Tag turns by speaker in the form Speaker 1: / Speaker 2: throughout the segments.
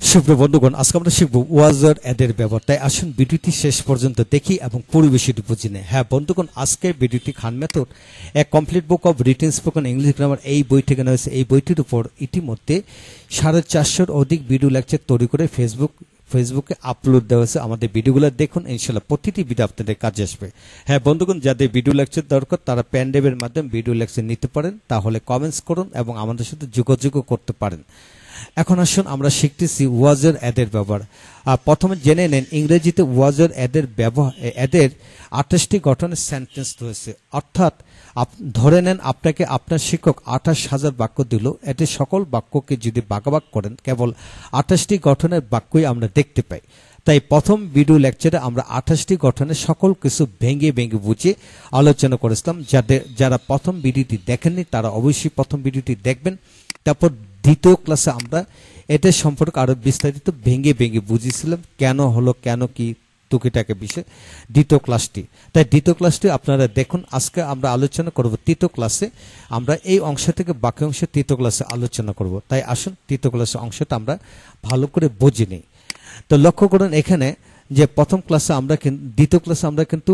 Speaker 1: সুপ্রিয় বন্ধুগণ, আজকে আমরা শিখব ওয়াজার এদের ব্যবহার। তাই আসুন ভিডিওটি শেষ পর্যন্ত দেখি এবং পুরো বিষয়টি বুঝে নেই। হ্যাঁ বন্ধুগণ, আজকে ভিডিওটি খান মেথড এ complete book of written spoken English grammar এই বই থেকে নেওয়া হয়েছে। এই বইটির উপর ইতিমধ্যে 450-র অধিক ভিডিও লেকচার তৈরি করে ফেসবুকে আপলোড দেওয়া হয়েছে। আমাদের ভিডিওগুলো দেখুন, ইনশাল্লাহ প্রতিটি ভিডিও আপনাদের কাজে আসবে। হ্যাঁ বন্ধুগণ, যাদের ভিডিও লেকচার দরকার তারা পেন ড্রাইভের মাধ্যমে ভিডিও লেকচার নিতে পারেন। তাহলে কমেন্টস করুন এবং আমাদের সাথে যোগাযোগ করতে পারেন। এখন আসুন আমরা শিখতেছি ওয়াজার এদের ব্যবহার। প্রথমে জেনে নেন ইংরেজিতে ওয়াজার এদের ব্যবহার। এদের 28টি গঠনের সেন্টেন্স রয়েছে। অর্থাৎ ধরে নেন আপনাকে আপনার শিক্ষক 28,000 বাক্য দিল। এটি সকল বাক্যকে যদি ভাগাভাগ করেন কেবল 28টি গঠনের বাক্যই আমরা দেখতে পাই। তাই প্রথম ভিডিও লেকচারে আমরা 28টি গঠনের সকল কিছু ভেঙে ভেঙে বুঝে আলোচনা করেছিলাম। যারা প্রথম ভিডিওটি দেখেননি তারা অবশ্যই প্রথম ভিডিওটি দেখবেন। তারপর দ্বিতীয় ক্লাসে আমরা এদের সম্পর্কে আরো বিস্তারিত ভেঙে ভেঙে বুঝিয়েছিলাম, কেন হলো, কেন কি টুকিটাকে বিষয় দ্বিতীয় ক্লাসটি। তাই দ্বিতীয় ক্লাসটি আপনারা দেখুন। আজকে আমরা আলোচনা করব তৃতীয় ক্লাসে। আমরা এই অংশ থেকে বাকি অংশ তৃতীয় ক্লাসে আলোচনা করব। তাই আসুন তৃতীয় ক্লাসের অংশটা আমরা ভালো করে বুঝে নিই। তো লক্ষ্য করুন এখানে যে প্রথম ক্লাসে আমরা দ্বিতীয় ক্লাসে আমরা কিন্তু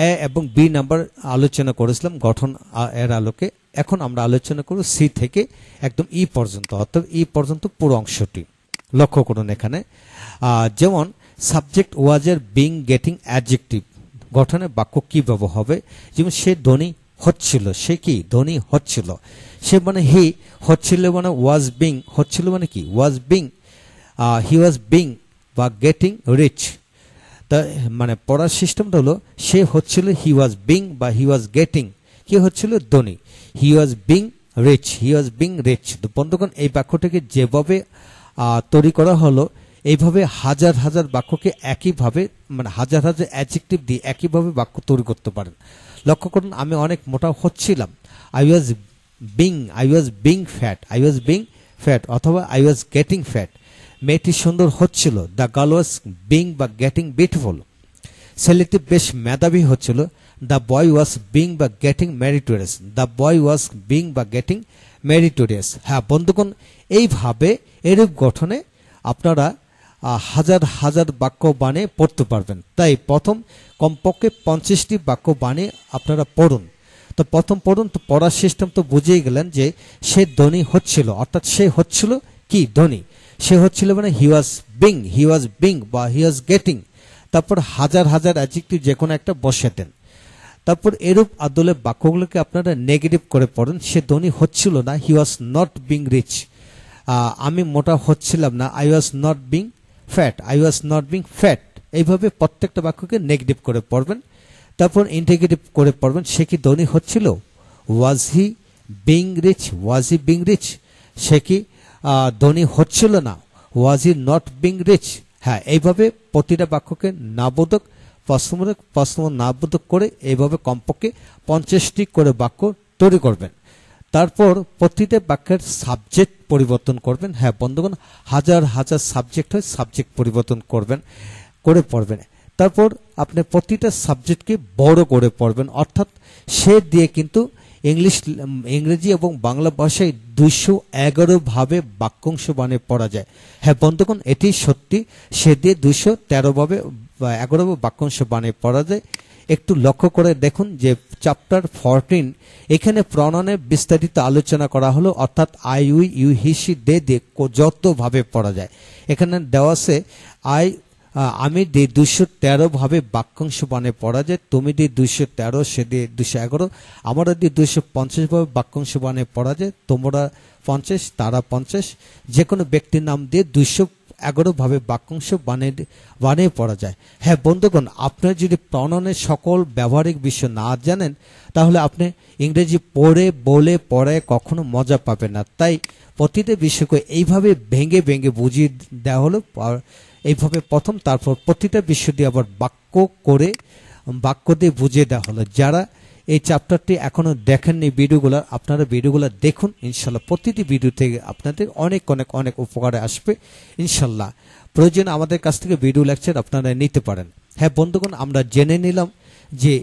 Speaker 1: এ এবং বি নাম্বার আলোচনা করেছিলাম গঠন এর আলোকে। এখন আমরা আলোচনা করব সি থেকে একদম ই পর্যন্ত, অর্থাৎ ই পর্যন্ত পুরো অংশটি। লক্ষ্য করুন এখানে যেমন সাবজেক্ট ওয়াজের বিং গেটিং অ্যাডজেক্টিভ গঠনে বাক্য কিভাবে হবে। যেমন সে ধনী হচ্ছিল, সে কি ধনী হচ্ছিল, সে মানে হি হচ্ছিল মানে ওয়াজ বিং, হচ্ছিল মানে কি was being, he was being বা গেটিং রিচ। তা মানে পড়ার সিস্টেমটা হলো সে হচ্ছিল হি ওয়াজ বিং বা হি ওয়াজ গেটিং, কি হচ্ছিল ধনী, he was being rich, he was being rich. তো বন্ধুগণ এই বাক্যটাকে যেভাবে তৈরি করা হলো এইভাবে হাজার হাজার বাক্যকে একইভাবে মানে হাজার হাজার অ্যাডজেক্টিভ দিয়ে একইভাবে বাক্য তৈরি করতে পারেন। লক্ষ্য করুন আমি অনেক মোটা হচ্ছিলাম, I was being fat, I was being fat, অথবা আই ওয়াজ গেটিং ফ্যাট। মেয়েটি সুন্দর হচ্ছিল, দ্য গার্ল ওয়াজ বিং বা গেটিং বিউটিফুল। ছেলেটি বেশ মেধাবী হচ্ছিল, দ্য বয় ওয়াজ বিং বা getting meritorious, the boy was being বা গেটিং মেরিটোরিয়াস। হ্যাঁ বন্ধুগণ, এইভাবে এরূপ গঠনে আপনারা হাজার হাজার বাক্য বানিয়ে পড়তে পারবেন। তাই প্রথম কমপক্ষে 50টি বাক্য বানিয়ে আপনারা পড়ুন। তো প্রথম পড়ুন। তো পড়ার সিস্টেম তো বুঝেই গেলেন যে সে ধনী হচ্ছিল, অর্থাৎ সে হচ্ছিল কি ধনী, সে হচ্ছিল মানে হি ওয়াজ বিং বা হি ওয়াজ গেটিং। তারপর হাজার হাজার অ্যাডজেক্টিভ যে কোনো একটা বসে দেন। তারপর এরূপ আদলে বাক্যগুলোকে আপনারা নেগেটিভ করে পড়েন। সে ধনী হচ্ছিল না, হি ওয়াজ নট বিং রিচ। আমি মোটা হচ্ছিলাম না, I was not being fat, I was not being fat. এইভাবে প্রত্যেকটা বাক্যকে নেগেটিভ করে পড়বেন। তারপর ইন্টিগ্রেটিভ করে পড়বেন। সে কি ধনী হচ্ছিল, ওয়াজ হি বিং রিচ, ওয়াজ হি বিং রিচ। সে কি ধনী হচ্ছিল না, ওয়াজ হি নট বিং রিচ। হ্যাঁ, এইভাবে প্রতিটা বাক্যকে নাবোধক প্রশ্ন নাবোধক করে এইভাবে কমপক্ষে 50টি করে বাক্য তৈরি করবেন। তারপর প্রতিটা বাক্যের সাবজেক্ট পরিবর্তন করবেন। হ্যাঁ বন্ধুগণ, হাজার হাজার সাবজেক্ট হয়, সাবজেক্ট পরিবর্তন করে পড়বেন। তারপর আপনি প্রতিটা সাবজেক্টকে বড় করে পড়বেন। অর্থাৎ সে দিয়ে কিন্তু ইংরেজি এবং বাংলা ভাষায় 211 ভাবে বাক্যাংশ বানিয়ে পড়া যায়। হ্যাঁ বন্ধুগণ, এটি সত্যি, সে দিয়ে 213 ভাবে 11 বাক্যাংশ বানিয়ে পড়া যায়। একটু লক্ষ্য করে দেখুন যে চ্যাপ্টার 14 এখানে প্রণয়নের বিস্তারিত আলোচনা করা হলো। অর্থাৎ I we you he she they দিয়ে যতভাবে পড়া যায় এখানে দেওয়া আছে। আমি দিয়ে 213 ভাবে বাক্যাংশ বানিয়ে পড়া যায়, তুমি দিয়ে 213, সে দিয়ে 211, আমরা দিয়ে 250 ভাবে বাক্যাংশ বানিয়ে পড়া যায়, তোমরা 50, তারা 50, যে কোনো ব্যক্তির নাম দিয়ে 211 ভাবে বাক্যাংশ বানিয়ে পড়া যায়। হ্যাঁ বন্ধুগণ, আপনার যদি প্রণয়নের সকল ব্যবহারিক বিষয় না জানেন তাহলে আপনি ইংরেজি পড়ে বলে পড়ায় কখনো মজা পাবেন না। তাই প্রতিটা বিষয়কে এইভাবে ভেঙে ভেঙে বুঝিয়ে দেওয়া হলো। এইভাবে প্রথম, তারপর প্রতিটা বিষয় দিয়ে আবার বাক্য দিয়ে বুঝিয়ে দেওয়া হলো। যারা এই চ্যাপ্টারটি এখনো দেখেননি ভিডিওগুলো, আপনারা ভিডিওগুলো দেখুন। ইনশাল্লাহ প্রতিটি ভিডিও থেকে আপনাদের অনেক অনেক অনেক উপকারে আসবে ইনশাল্লাহ। প্রয়োজন আমাদের কাছ থেকে ভিডিও লেকচার আপনারা নিতে পারেন। হ্যাঁ বন্ধুগণ, আমরা জেনে নিলাম যে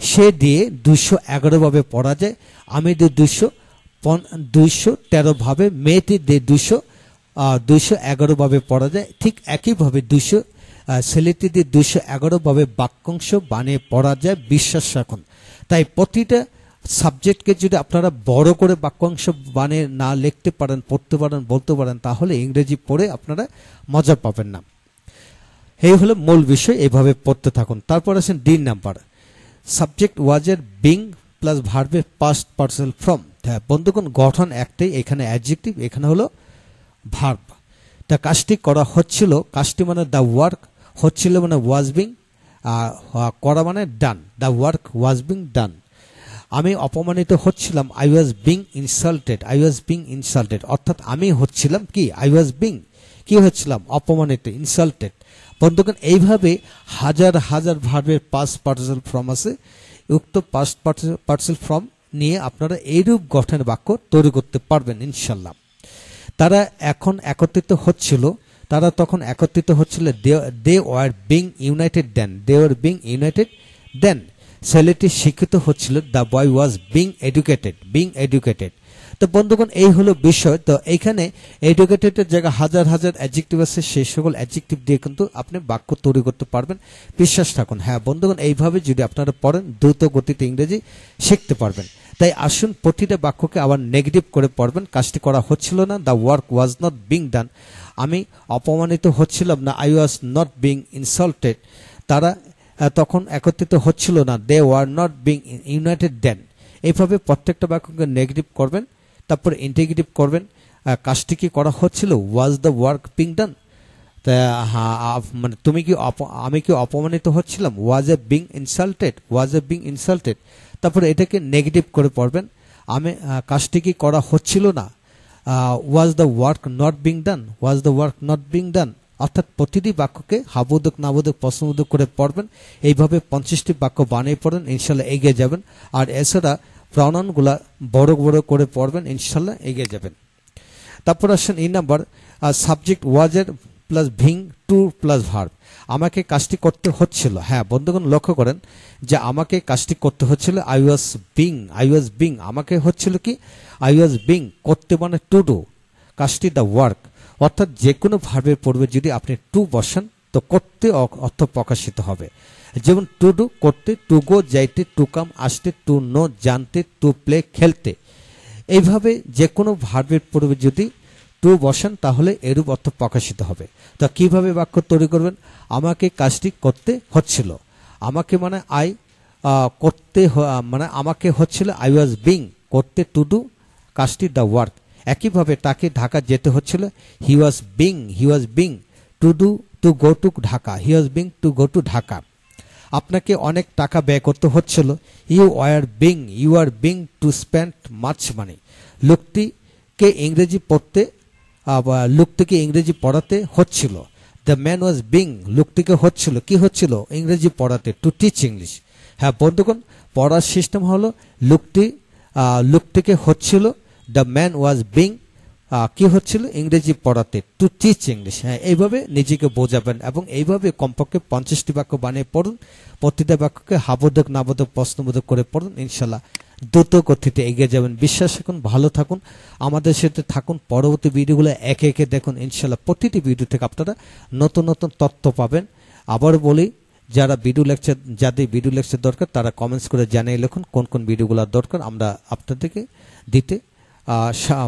Speaker 1: সে দিয়ে 211 ভাবে পড়া যায়, আমি দিয়ে 213 ভাবে, মেয়েটি দিয়ে 211 ভাবে পড়া যায়, ঠিক একইভাবে ছেলেটি দিয়ে 211 ভাবে বাক্যাংশ বানিয়ে পড়া যায়, বিশ্বাস রাখুন। তাই প্রতিটা সাবজেক্টকে যদি আপনারা বড় করে বাক্যাংশ বানিয়ে না লিখতে পারেন, পড়তে পারেন, বলতে পারেন, তাহলে ইংরেজি পড়ে আপনারা মজা পাবেন না। এই হলো মূল বিষয়, এইভাবে পড়তে থাকুন। তারপর আসেন ডি নাম্বার, সাবজেক্ট ওয়াজের বিং প্লাস ভার্বের পাস্ট পার্সেল ফ্রম। হ্যাঁ বন্ধুগণ, গঠন একটাই, এখানে অ্যাডজেক্টিভ, এখানে হলো ভার্ব। তা কাজটি করা হচ্ছিল, কাজটি মানে দ্য ওয়ার্ক, হচ্ছিল মানে ওয়াজ বিং, করা মানে done, the work was being done. আমি অপমানিত হচ্ছিলাম, I was being insulted, I was being insulted, অর্থাৎ আমি হচ্ছিলাম কি, আই ওয়াজ বিং কি হচ্ছিলাম, অপমানিত, ইনসাল্টেড। বন্ধুগণ, এইভাবে হাজার হাজার ভার্বের পাস্ট পার্টিসিপল ফর্ম আছে, উক্ত পাস্ট পার্টিসিপল ফর্ম নিয়ে আপনারা এইরূপ গঠনের বাক্য তৈরি করতে পারবেন ইনশাল্লাহ। তারা এখন একত্রিত হচ্ছিল, তারা তখন একত্রিত হচ্ছিল, they were being united then, they were being united then. ছেলেটি শিক্ষিত হচ্ছিল, the boy was being educated, being educated. তো বন্ধুগণ, এই হলো বিষয়। তো এইখানে এডুকেটেডের জায়গায় হাজার হাজার অ্যাডজেক্টিভ আছে, সেই সকল অ্যাডজেক্টিভ দিয়ে কিন্তু আপনি বাক্য তৈরি করতে পারবেন, বিশ্বাস থাকুন। হ্যাঁ বন্ধুগণ, এইভাবে যদি আপনারা পড়েন, দ্রুত গতিতে ইংরেজি শিখতে পারবেন। তাই আসুন প্রতিটা বাক্যকে আবার নেগেটিভ করে পড়বেন। কাজটি করা হচ্ছিল না, the work was not being done. আমি অপমানিত হচ্ছিলাম না, I was not being insulted. তারা তখন একত্রিত হচ্ছিল না, they were not being united then. এইভাবে প্রত্যেকটা বাক্যকে নেগেটিভ করবেন, তারপর ইন্টিগ্রেটিভ করবেন। কাজটি কি করা হচ্ছিল, was the work being done. তা মানে আমি কি অপমানিত হচ্ছিলাম, ওয়াজ এ বিং ইনসাল্টেড, ওয়াজ এ বিং ইনসাল্টেড। তারপরে এটাকে নেগেটিভ করে পড়বেন, আমি কাজটি কি করা হচ্ছিল না, was the work not being done, was the work not being ডান। অর্থাৎ প্রতিটি বাক্যকে হাবোধক নাবোধক প্রশ্নবোধক করে পড়বেন। এইভাবে 50টি বাক্য বানিয়ে পড়েন, ইনশাল্লাহ এগিয়ে যাবেন। আর এছাড়া প্রনাউনগুলা বড় বড় করে পড়বেন, ইনশাল্লাহ এগিয়ে যাবেন। তারপর আসেন এই নাম্বার, সাবজেক্ট ওয়াজের প্লাস ভিং টু প্লাস ভার্ব। আমাকে কাজটি করতে হচ্ছিল। হ্যাঁ বন্ধুগণ, লক্ষ্য করেন যে আমাকে কাজটি করতে হচ্ছিল, I was being, I was being, আমাকে হচ্ছিল কি, আই ওয়াজ বিং, করতে মানে টু ডু, কাজটি দ্য ওয়ার্ক। অর্থাৎ যে কোনো ভার্বের পূর্বে যদি আপনি টু বসান, তো করতে অর্থ প্রকাশিত হবে। যেমন টু ডু করতে, টু গো যাইতে, টু কাম আসতে, টু নো জানতে, টু প্লে খেলতে। এইভাবে যে কোনো ভার্বের পূর্বে যদি টু বসান, তাহলে এরূপ অর্থ প্রকাশিত হবে। তো কিভাবে বাক্য তৈরি করবেন, আমাকে কাজটি করতে হচ্ছিল, আমাকে মানে আই, করতে মানে আমাকে হচ্ছিল, আই ওয়াজ বিং, করতে টু ডু, কাজটি দ্য ওয়ার্ক। একইভাবে তাকে ঢাকা যেতে হচ্ছিল, he was being to do to go to Dhaka, he was being to go to Dhaka. আপনাকে অনেক টাকা ব্যয় করতে হচ্ছিল, you are being to spend much money. লোকটিকে ইংরেজি পড়াতে হচ্ছিল, দ্য ম্যান ওয়াজ বিং, লোকটিকে হচ্ছিল, কি হচ্ছিল, ইংরেজি পড়াতে, টু টিচ ইংলিশ। হ্যাঁ বন্ধুগণ, পড়ার সিস্টেম হলো লোকটিকে হচ্ছিল, দ্য ম্যান ওয়াজ বিং, কি হচ্ছিল, ইংরেজি পড়াতে, টু টিচ ইংলিশ। হ্যাঁ, এইভাবে নিজেকে বোঝাবেন এবং এইভাবে কমপক্ষে 50টি বাক্য বানিয়ে পড়ুন। প্রতিটা বাক্যকে হাবোধক নাবোধক প্রশ্নবোধক করে পড়ুন, ইনশাল্লাহ দ্রুত গতিতে এগিয়ে যাবেন। বিশ্বাস রাখুন, ভালো থাকুন, আমাদের সাথে থাকুন। পরবর্তী ভিডিওগুলো একে একে দেখুন, ইনশাল্লাহ প্রতিটি ভিডিও থেকে আপনারা নতুন নতুন তথ্য পাবেন। আবার বলি, যাদের ভিডিও লেকচার দরকার, তারা কমেন্টস করে জানিয়ে লিখুন কোন কোন ভিডিওগুলো দরকার, আমরা আপনাদেরকে দিতে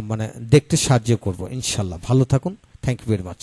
Speaker 1: মানে দেখতে সাহায্য করব ইনশাল্লাহ। ভালো থাকুন, থ্যাংক ইউ ভেরি মাচ।